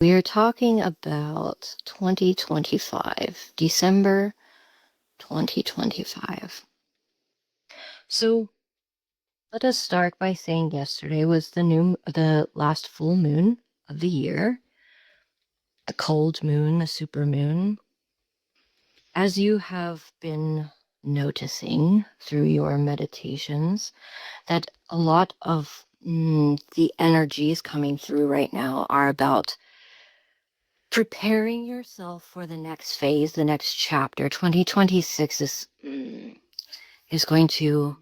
We are talking about 2025, December 2025. So let us start by saying yesterday was the last full moon of the year, the cold moon, the supermoon. As you have been noticing through your meditations, that a lot of the energies coming through right now are about preparing yourself for the next phase, the next chapter. 2026 is going to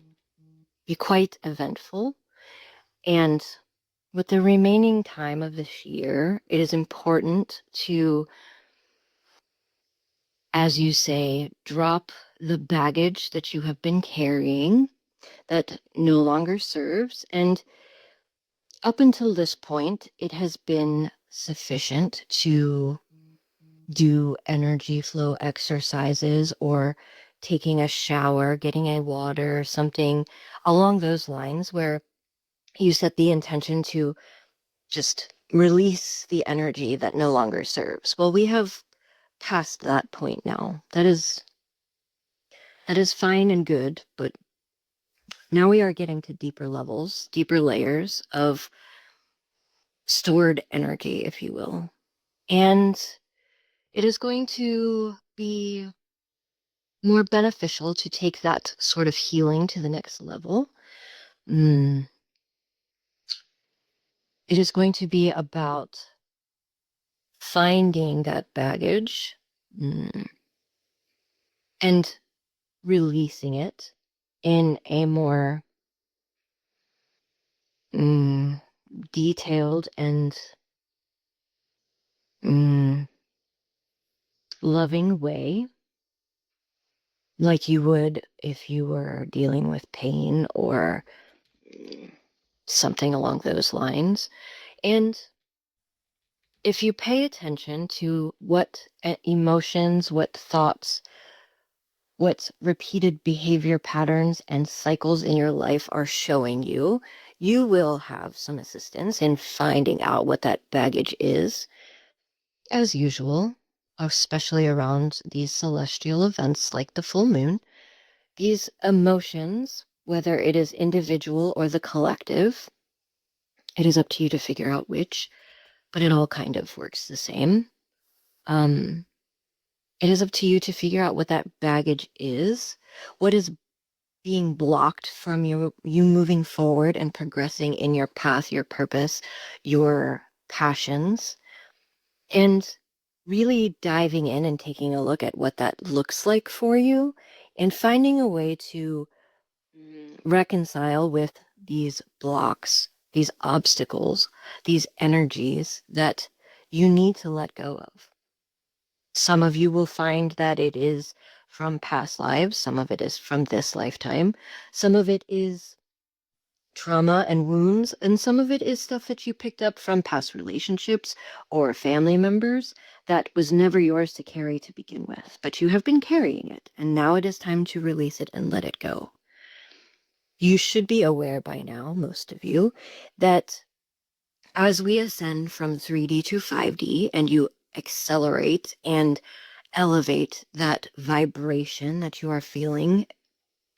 be quite eventful. And with the remaining time of this year, it is important to, as you say, drop the baggage that you have been carrying that no longer serves. And up until this point, it has been sufficient to do energy flow exercises or taking a shower, getting a water, something along those lines where you set the intention to just release the energy that no longer serves. Well, we have passed that point now. That is fine and good, but now we are getting to deeper levels, deeper layers of stored energy, if you will. And it is going to be more beneficial to take that sort of healing to the next level. It is going to be about finding that baggage and releasing it in a more detailed and loving way, like you would if you were dealing with pain or something along those lines. And if you pay attention to what emotions, what thoughts, what repeated behavior patterns and cycles in your life are showing you, you will have some assistance in finding out what that baggage is. As usual, especially around these celestial events like the full moon, these emotions, whether it is individual or the collective, it is up to you to figure out which, but it all kind of works the same. It is up to you to figure out what that baggage is, what is being blocked from you moving forward and progressing in your path, your purpose, your passions, and really diving in and taking a look at what that looks like for you and finding a way to reconcile with these blocks, these obstacles, these energies that you need to let go of. Some of you will find that it is from past lives. Some of it is from this lifetime. Some of it is trauma and wounds. And some of it is stuff that you picked up from past relationships or family members that was never yours to carry to begin with. But you have been carrying it. And now it is time to release it and let it go. You should be aware by now, most of you, that as we ascend from 3D to 5D and you accelerate and elevate that vibration that you are feeling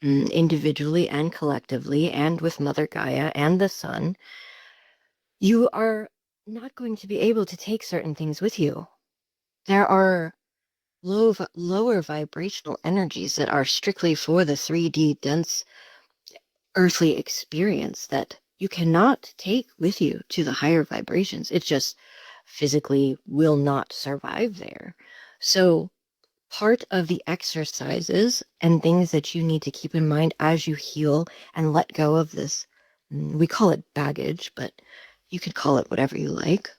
individually and collectively and with Mother Gaia and the sun, you are not going to be able to take certain things with you. There are lower vibrational energies that are strictly for the 3D dense earthly experience that you cannot take with you to the higher vibrations. It just physically will not survive there. So part of the exercises and things that you need to keep in mind as you heal and let go of this, we call it baggage, but you could call it whatever you like,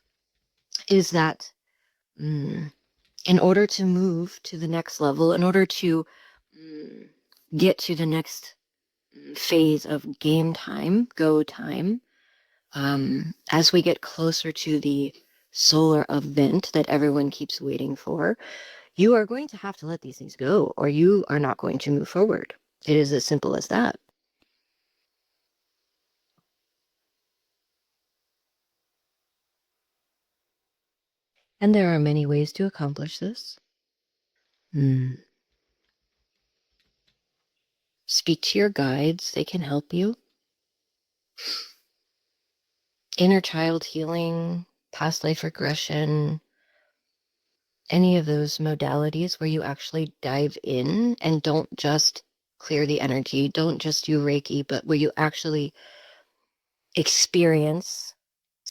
is that in order to move to the next level, in order to get to the next phase of game time, go time, as we get closer to the solar event that everyone keeps waiting for, you are going to have to let these things go or you are not going to move forward. It is as simple as that. And there are many ways to accomplish this. Speak to your guides, they can help you. Inner child healing, past life regression, any of those modalities where you actually dive in and don't just clear the energy, don't just do Reiki, but where you actually experience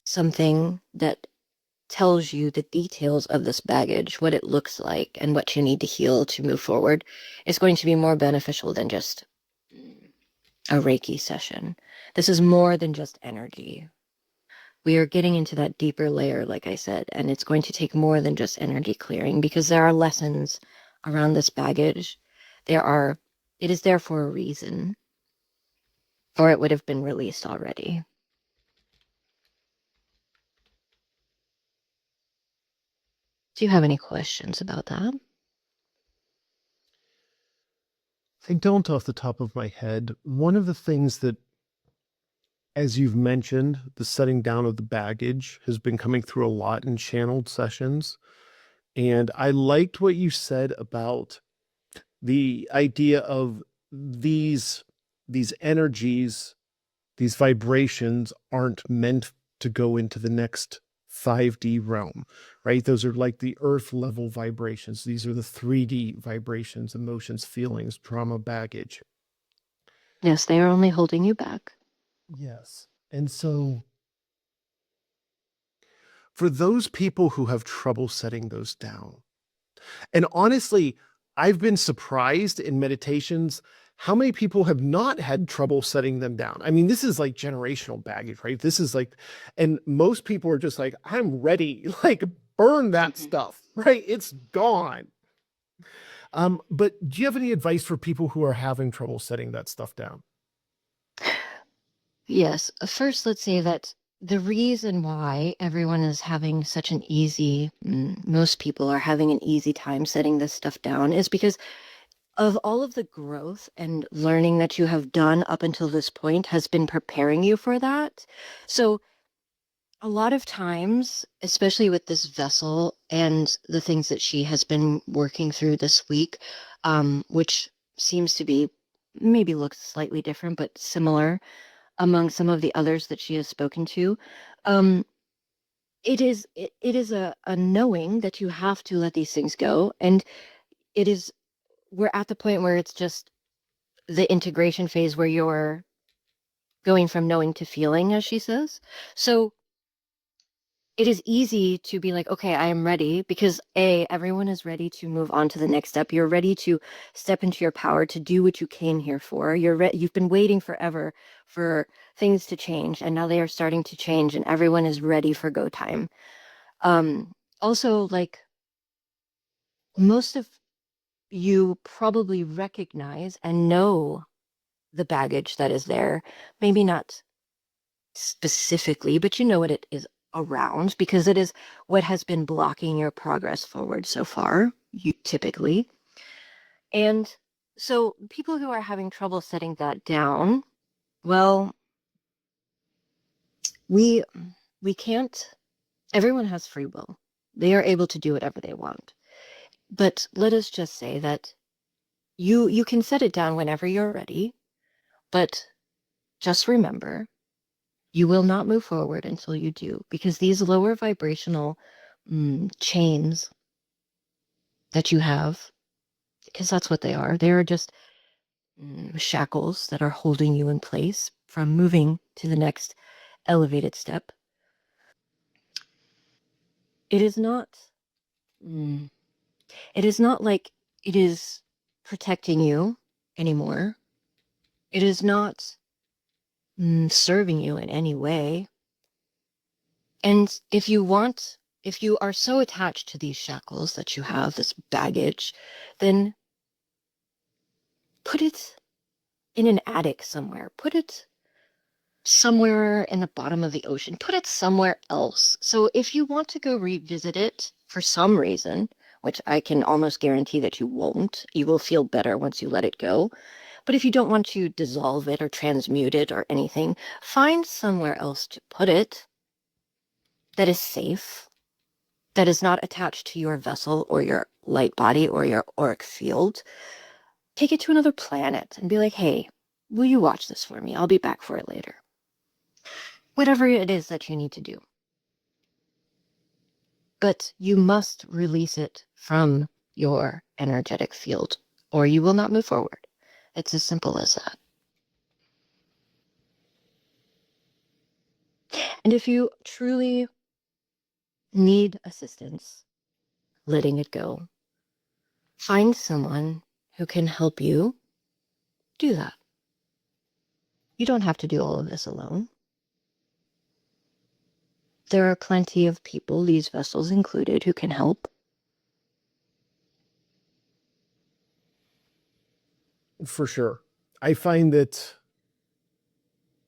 something that tells you the details of this baggage, what it looks like, and what you need to heal to move forward, is going to be more beneficial than just a Reiki session. This is more than just energy. We are getting into that deeper layer, like I said, and it's going to take more than just energy clearing because there are lessons around this baggage. It is there for a reason, or it would have been released already. Do you have any questions about that? I don't off the top of my head. One of the things that, as you've mentioned, the setting down of the baggage has been coming through a lot in channeled sessions. And I liked what you said about the idea of these energies, these vibrations aren't meant to go into the next 5D realm, right? Those are like the earth level vibrations. These are the 3D vibrations, emotions, feelings, trauma, baggage. Yes, they are only holding you back. Yes. And so for those people who have trouble setting those down, and honestly, I've been surprised in meditations how many people have not had trouble setting them down. I mean, this is like generational baggage, right? This is like, and most people are just like, I'm ready, like burn that stuff, right? It's gone. But do you have any advice for people who are having trouble setting that stuff down? Yes. First, let's say that the reason why everyone is having such an easy, most people are having an easy time setting this stuff down is because of all of the growth and learning that you have done up until this point has been preparing you for that. So a lot of times, especially with this vessel and the things that she has been working through this week, which seems to be maybe looks slightly different, but similar among some of the others that she has spoken to, um, it is a knowing that you have to let these things go, and it is we're at the point where it's just the integration phase where you're going from knowing to feeling, as she says. So it is easy to be like, okay, I am ready because everyone is ready to move on to the next step. You're ready to step into your power to do what you came here for. You've been waiting forever for things to change, and now they are starting to change, and everyone is ready for go time. Also, like most of you probably recognize and know the baggage that is there. Maybe not specifically, but you know what it is around because it is what has been blocking your progress forward so far, you typically. And so people who are having trouble setting that down, well, we we can't everyone has free will. They are able to do whatever they want. But let us just say that you can set it down whenever you're ready, but just remember you will not move forward until you do, because these lower vibrational chains that you have, because that's what they are just shackles that are holding you in place from moving to the next elevated step. It is not, mm, it is not like it is protecting you anymore. It is not serving you in any way. And if you are so attached to these shackles that you have, this baggage, then put it in an attic somewhere. Put it somewhere in the bottom of the ocean. Put it somewhere else. So if you want to go revisit it for some reason, which I can almost guarantee that you won't, you will feel better once you let it go. But if you don't want to dissolve it or transmute it or anything, find somewhere else to put it that is safe that is not attached to your vessel or your light body or your auric field, take it to another planet and be like, hey, will you watch this for me? I'll be back for it later. Whatever it is that you need to do. But you must release it from your energetic field or you will not move forward. It's as simple as that. And if you truly need assistance letting it go, find someone who can help you do that. You don't have to do all of this alone. There are plenty of people, these vessels included, who can help. For sure. I find that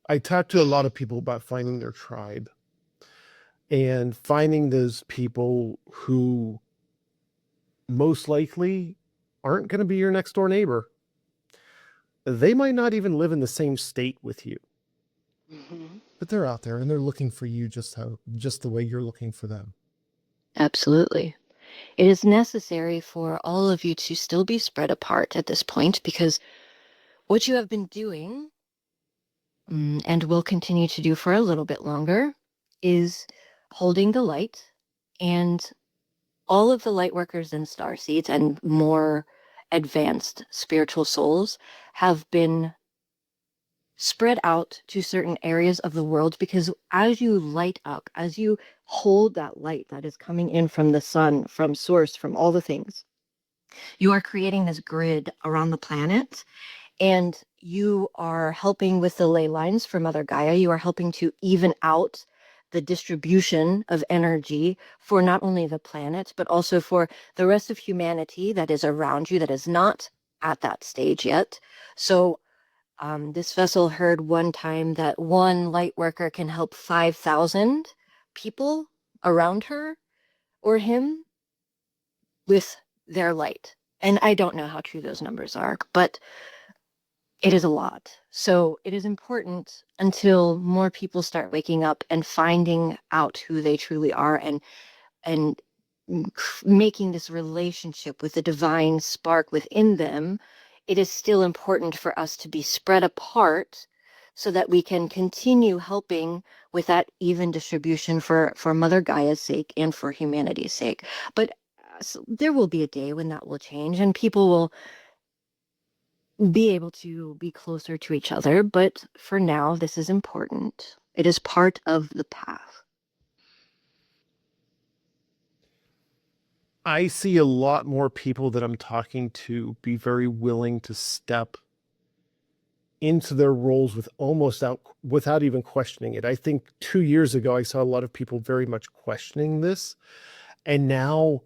I talk to a lot of people about finding their tribe and finding those people who most likely aren't going to be your next door neighbor. They might not even live in the same state with you, but they're out there and they're looking for you just the way you're looking for them. Absolutely. It is necessary for all of you to still be spread apart at this point because what you have been doing and will continue to do for a little bit longer is holding the light, and all of the light workers and star seeds and more advanced spiritual souls have been spread out to certain areas of the world because as you light up, as you hold that light that is coming in from the sun, from source, from all the things, you are creating this grid around the planet, and you are helping with the ley lines for Mother Gaia. You are helping to even out the distribution of energy for not only the planet, but also for the rest of humanity that is around you that is not at that stage yet. So this vessel heard one time that one light worker can help 5,000 people around her or him with their light. And I don't know how true those numbers are, but it is a lot. So it is important until more people start waking up and finding out who they truly are and making this relationship with the divine spark within them. It is still important for us to be spread apart so that we can continue helping with that even distribution for Mother Gaia's sake and for humanity's sake. But so there will be a day when that will change and people will be able to be closer to each other. But for now, this is important. It is part of the path. I see a lot more people that I'm talking to be very willing to step into their roles without even questioning it. I think 2 years ago, I saw a lot of people very much questioning this. And now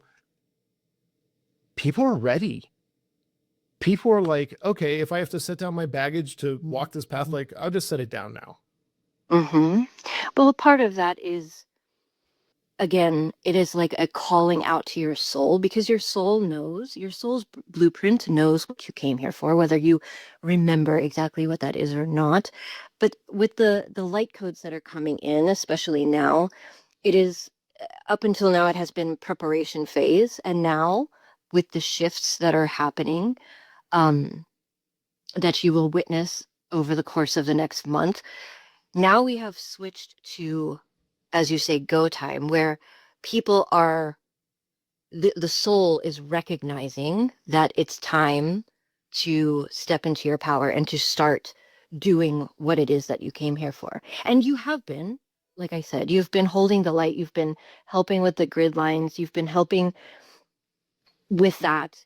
people are ready. People are like, okay, if I have to set down my baggage to walk this path, like I'll just set it down now. Well, part of that is, again, it is like a calling out to your soul because your soul knows, your soul's blueprint knows what you came here for, whether you remember exactly what that is or not. But with the light codes that are coming in, especially now, it is up until now, it has been preparation phase. And now, with the shifts that are happening, um, that you will witness over the course of the next month, now we have switched to, as you say, go time, where people are, the soul is recognizing that it's time to step into your power and to start doing what it is that you came here for. And you have been, like I said, you've been holding the light, you've been helping with the grid lines, you've been helping with that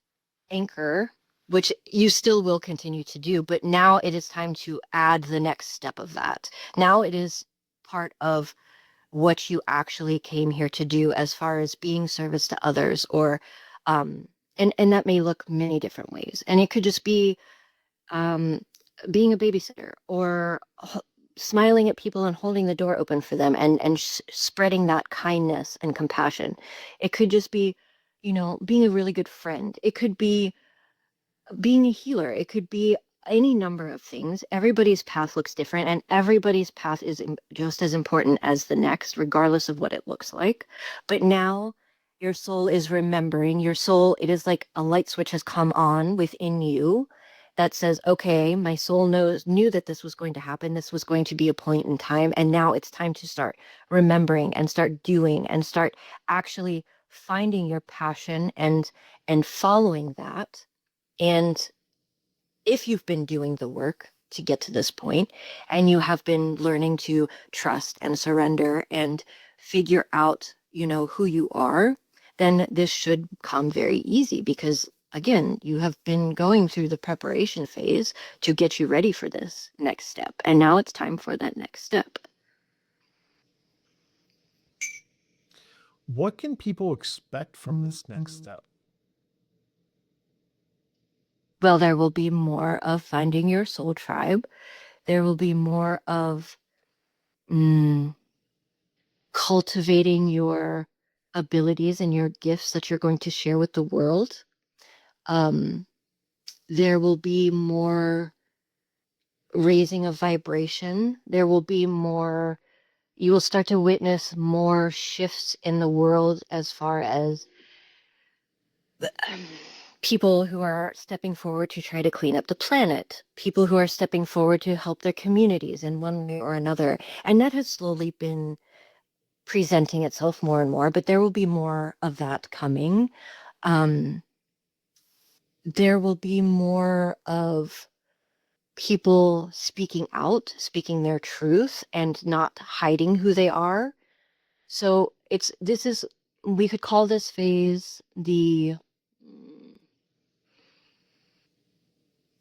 anchor, which you still will continue to do. But now it is time to add the next step of that. Now it is part of what you actually came here to do as far as being service to others or and that may look many different ways. And it could just be um, being a babysitter or smiling at people and holding the door open for them and spreading that kindness and compassion. It could just be, being a really good friend. It could be being a healer. It could be any number of things. Everybody's path looks different, and everybody's path is just as important as the next, regardless of what it looks like. But now Your soul is remembering. Your soul, it is like a light switch has come on within you that says, okay, my soul knew that this was going to happen. This was going to be a point in time. And now it's time to start remembering and start doing and start actually finding your passion and following that. And if you've been doing the work to get to this point and you have been learning to trust and surrender and figure out, who you are, then this should come very easy because again, you have been going through the preparation phase to get you ready for this next step. And now it's time for that next step. What can people expect from this next step? Well, there will be more of finding your soul tribe. There will be more of cultivating your abilities and your gifts that you're going to share with the world. Um, there will be more raising of vibration. There will be more, you will start to witness more shifts in the world as far as people who are stepping forward to try to clean up the planet, people who are stepping forward to help their communities in one way or another. And that has slowly been presenting itself more and more, but there will be more of that coming. Um, there will be more of people speaking out, speaking their truth, and not hiding who they are. So we could call this phase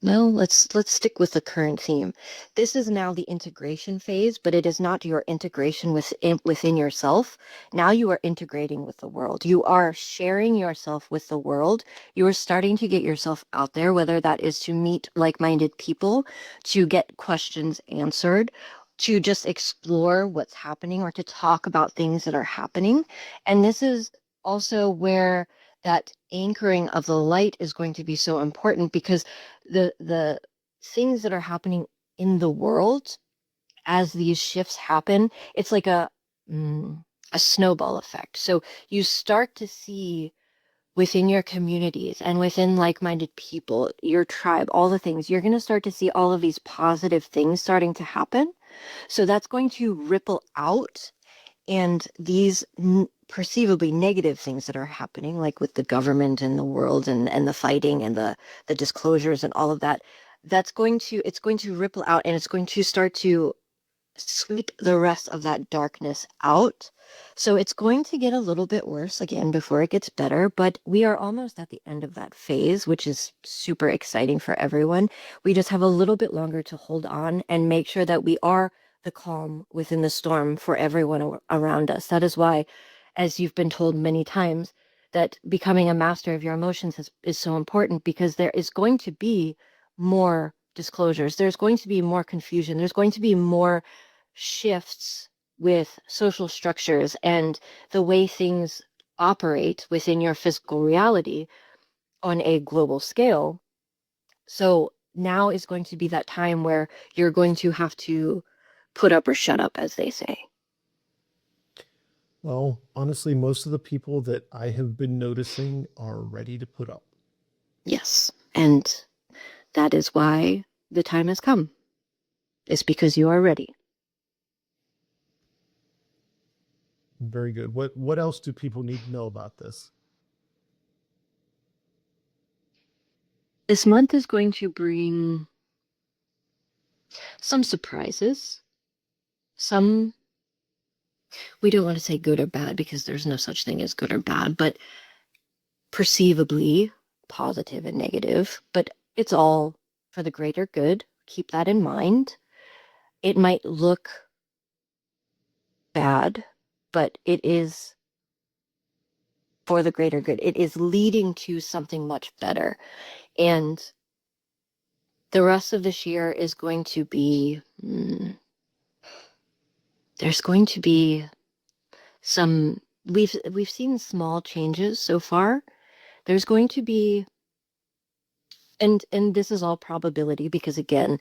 well, let's stick with the current theme. This is now the integration phase, but it is not your integration within yourself. Now you are integrating with the world. You are sharing yourself with the world. You are starting to get yourself out there, whether that is to meet like-minded people, to get questions answered, to just explore what's happening, or to talk about things that are happening. And this is also where that anchoring of the light is going to be so important because the things that are happening in the world as these shifts happen, it's like a snowball effect. So you start to see within your communities and within like-minded people, your tribe, all the things, you're going to start to see all of these positive things starting to happen. So that's going to ripple out, and these perceivably negative things that are happening, like with the government and the world and the fighting and the disclosures and all of that, it's going to ripple out, and it's going to start to sweep the rest of that darkness out. So it's going to get a little bit worse again before it gets better, but we are almost at the end of that phase, which is super exciting for everyone. We just have a little bit longer to hold on and make sure that we are the calm within the storm for everyone around us. That is why, as you've been told many times, that becoming a master of your emotions is so important, because there is going to be more disclosures. There's going to be more confusion. There's going to be more shifts with social structures and the way things operate within your physical reality on a global scale. So now is going to be that time where you're going to have to put up or shut up, as they say. Well, honestly, most of the people that I have been noticing are ready to put up. Yes. And that is why the time has come. It's because you are ready. Very good. What else do people need to know about this? This month is going to bring some surprises, some, we don't want to say good or bad because there's no such thing as good or bad, but perceivably positive and negative, but it's all for the greater good. Keep that in mind. It might look bad, but it is for the greater good. It is leading to something much better. And the rest of this year is going to be, there's going to be some, we've seen small changes so far. There's going to be, and this is all probability because again,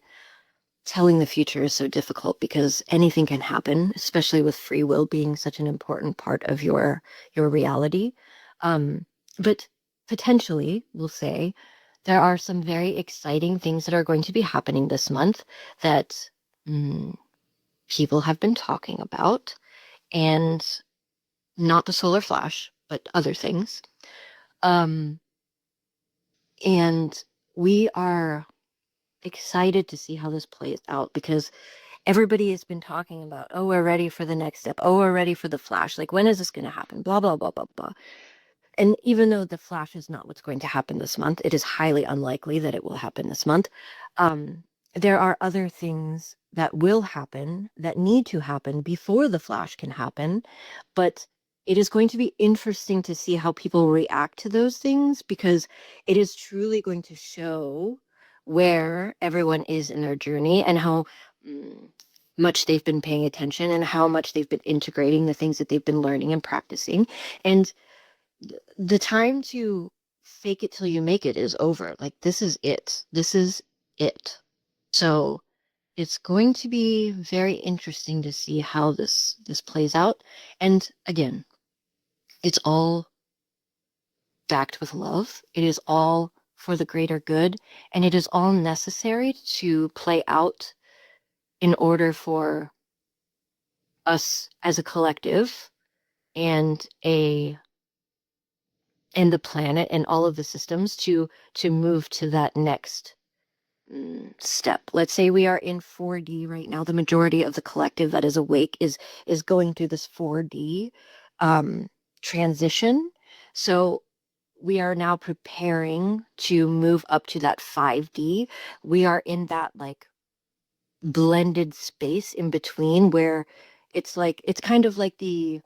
telling the future is so difficult because anything can happen, especially with free will being such an important part of your reality. Um, but potentially, we'll say, there are some very exciting things that are going to be happening this month that mm, people have been talking about, and not the solar flash, but other things. Um, and we are excited to see how this plays out because everybody has been talking about, oh, we're ready for the next step. Oh, we're ready for the flash. Like, when is this going to happen? Blah, blah, blah, blah, blah. And even though the flash is not what's going to happen this month, it is highly unlikely that it will happen this month. Um, there are other things that will happen that need to happen before the flash can happen, but it is going to be interesting to see how people react to those things because it is truly going to show where everyone is in their journey and how mm, much they've been paying attention and how much they've been integrating the things that they've been learning and practicing. And the time to fake it till you make it is over. Like, this is it. This is it. So it's going to be very interesting to see how this plays out. And again, it's all backed with love. It is all for the greater good, and it is all necessary to play out in order for us as a collective and a and the planet and all of the systems to move to that next step. Let's say we are in 4D right now. The majority of the collective that is awake is going through this 4D um, transition. So we are now preparing to move up to that 5D. We are in that like blended space in between where it's like it's kind of like the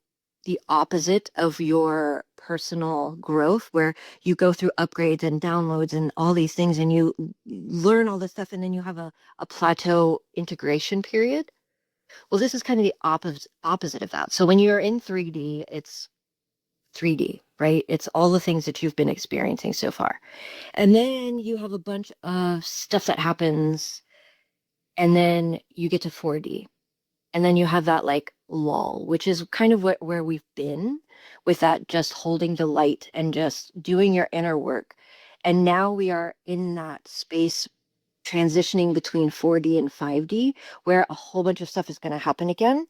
opposite of your personal growth where you go through upgrades and downloads and all these things and you learn all this stuff and then you have a plateau integration period. Well, this is kind of the opposite of that. So when you're in 3D, it's 3D, right? It's all the things that you've been experiencing so far. And then you have a bunch of stuff that happens and then you get to 4D. And then you have that like lull, which is kind of where we've been with that just holding the light and just doing your inner work. And now we are in that space transitioning between 4D and 5D, where a whole bunch of stuff is going to happen again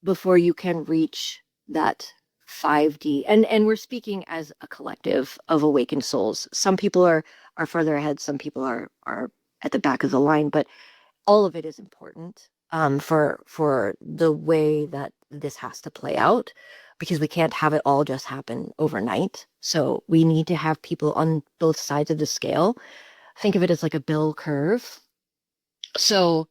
before you can reach that 5D. And we're speaking as a collective of awakened souls. Some people are further ahead, some people are at the back of the line, but all of it is important for the way that this has to play out because we can't have it all just happen overnight. So we need to have people on both sides of the scale. Think of it as like a bell curve. So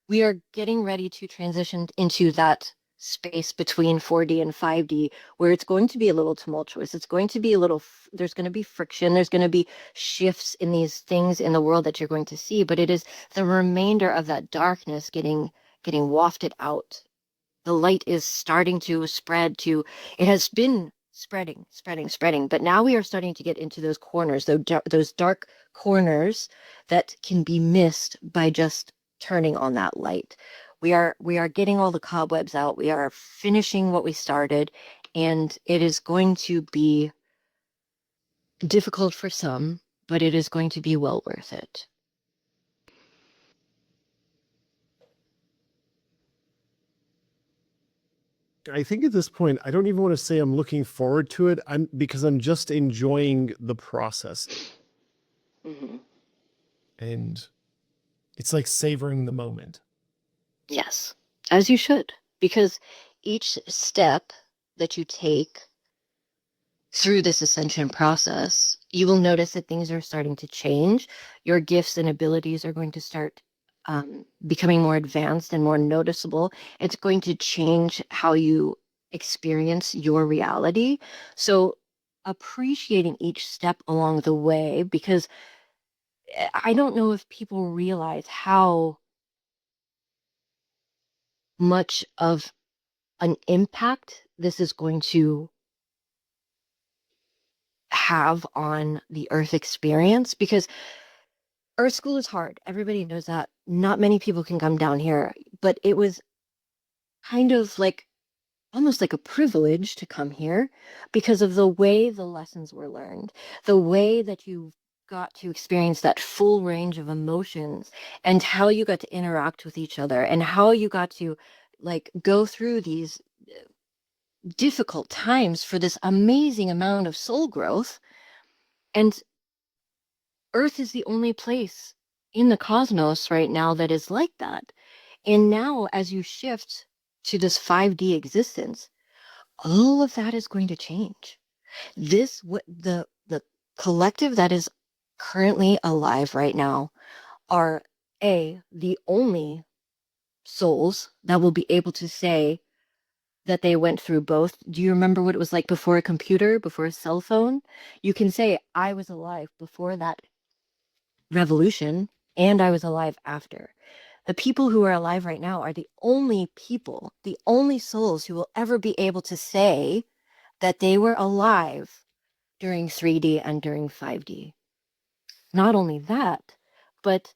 we are getting ready to transition into that space between 4D and 5D where it's going to be a little tumultuous. It's going to be a little, there's going to be friction. There's going to be shifts in these things in the world that you're going to see, but it is the remainder of that darkness getting wafted out. The light is starting to spread to, it has been spreading, but now we are starting to get into those corners, those dark corners that can be missed by just turning on that light. We are getting all the cobwebs out. We are finishing what we started, and it is going to be difficult for some, but it is going to be well worth it. I think at this point, I don't even want to say I'm looking forward to it. I'm just enjoying the process. Mhm. And it's like savoring the moment. Yes, as you should, because each step that you take through this ascension process, you will notice that things are starting to change. Your gifts and abilities are going to start becoming more advanced and more noticeable. It's going to change how you experience your reality. So, appreciating each step along the way, because I don't know if people realize how much of an impact this is going to have on the Earth experience because Earth school is hard. Everybody knows that. Not many people can come down here, but it was kind of like almost like a privilege to come here because of the way the lessons were learned, the way that you got to experience that full range of emotions and how you got to interact with each other and how you got to like go through these difficult times for this amazing amount of soul growth. And Earth is the only place in the cosmos right now that is like that. And now, as you shift to this 5D existence, all of that is going to change. This what the collective that is currently alive right now are the only souls that will be able to say that they went through both. Do you remember what it was like before a computer, before a cell phone? You can say I was alive before that revolution and I was alive after. The people who are alive right now are the only people, the only souls who will ever be able to say that they were alive during 3D and during 5D. Not only that, but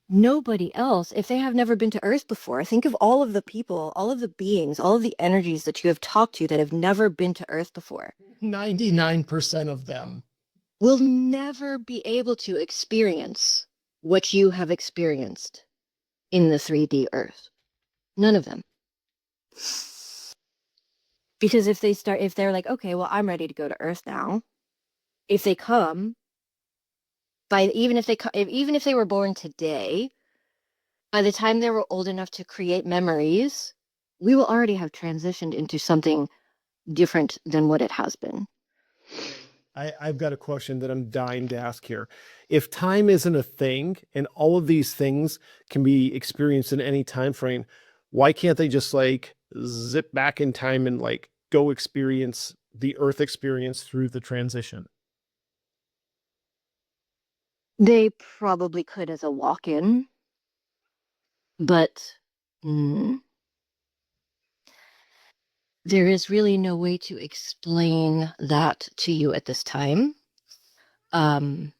nobody else, if they have never been to Earth before, think of all of the people, all of the beings, all of the energies that you have talked to that have never been to Earth before. 99% of them Will never be able to experience what you have experienced in the 3D Earth. None of them. Because if they're like, okay, well, I'm ready to go to Earth now. If they come, even if they were born today, by the time they were old enough to create memories, we will already have transitioned into something different than what it has been. I've got a question that I'm dying to ask here. If time isn't a thing and all of these things can be experienced in any time frame, why can't they just like zip back in time and like go experience the Earth experience through the transition? They probably could as a walk-in, but mm, there is really no way to explain that to you at this time. Um,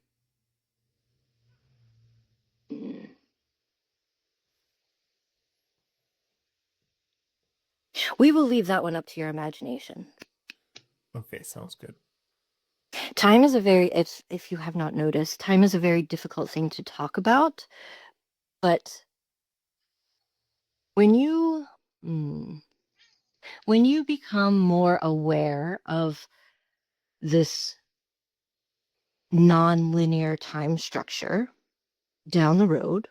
mm, we will leave that one up to your imagination. Okay, sounds good. Time is a very, if you have not noticed, time is a very difficult thing to talk about. But when you mm, when you become more aware of this non-linear time structure down the road,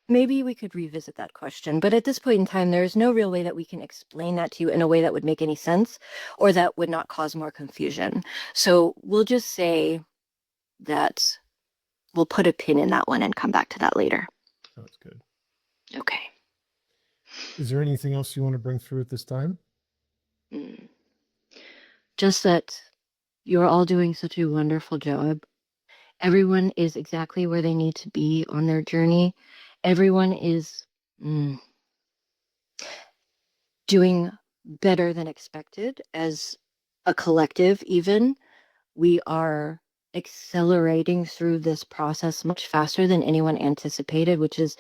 maybe we could revisit that question. But at this point in time, there is no real way that we can explain that to you in a way that would make any sense or that would not cause more confusion. So we'll just say that we'll put a pin in that one and come back to that later. Sounds good. Okay. Is there anything else you want to bring through at this time? Mm. Just that you're all doing such a wonderful job. Everyone is exactly where they need to be on their journey. Everyone is mm, doing better than expected as a collective, even. We are accelerating through this process much faster than anyone anticipated, which is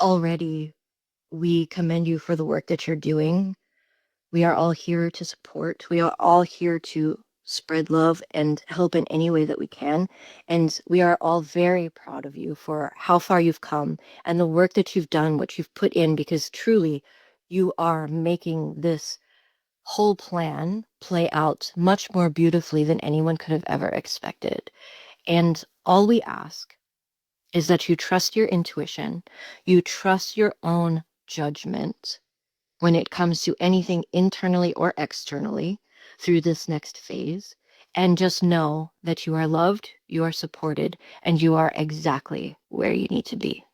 already, we commend you for the work that you're doing. We are all here to support. We are all here to spread love and help in any way that we can. And we are all very proud of you for how far you've come and the work that you've done, what you've put in, because truly you are making this whole plan play out much more beautifully than anyone could have ever expected. And all we ask is that you trust your intuition, you trust your own judgment when it comes to anything internally or externally through this next phase. And just know that you are loved, you are supported, and you are exactly where you need to be.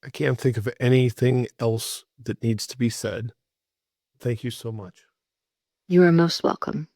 I can't think of anything else that needs to be said. Thank you so much. You are most welcome.